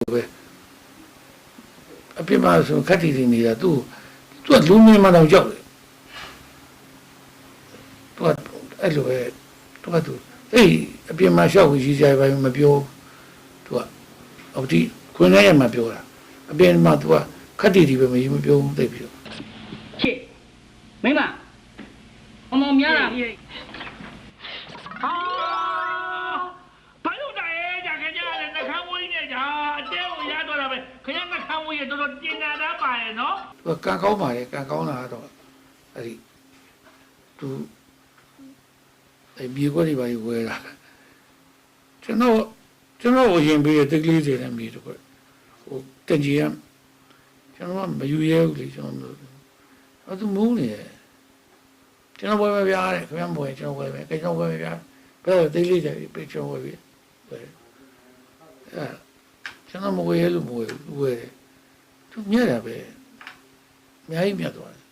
ပဲအပြစ်မှာဆိုခက်တီတီနေတာသူကလူမင်းမတော့ကြောက်တယ်သူကအဲ့လိုပဲသူအေးအပြစ်မှာရှောက်ဝင်ရှိကြပါမပြောသူကအော်ဒီခွင်းထဲမှာပြောတာအပြင်မှာသူကခက်တီတီပဲမပြောဘူးသိပြီချစ်မိမအမောင်များလားဘာလို့လဲကြာခင်ဗျားလည်းနှခမ်းမွေးနေကြအတဲကိုရတော့တာပဲခင်ဗျားနှခမ်းမွေးရတော်တော်တင်နာတာပါရဲ့နော်သူကကံကောင်းပါလေကံကောင်းတာတော့အဲ့ဒီသူမြေခွက်တွေပါဝဲတာကျွန်တော်အရင်ပေးတဲ့ကလေးတွေနဲ့မြေတော့ဟိုတင်ကြီးရကျွန်တော်မယူရဲဘူးလေကျွန်တော်အဲ့သူမုန်းနေတယ်ကျွန်တော်ဝယ်မပြားတယ်ခင်ဗျားဝယ်ကျွန်တော်ဝယ်မယ်ကျွန်တော်ဝယ်မပြားဘယ်တော့တိတ်လေးတယ်ပြေကျွန်တော်ဝယ်ပြီအဲ့ကျွန်တော်မဝယ်ရလို့မဝယ်ဘူးဝယ်တယ်သူမြတ်တာပဲအများကြီးမြတ်သွားတယ်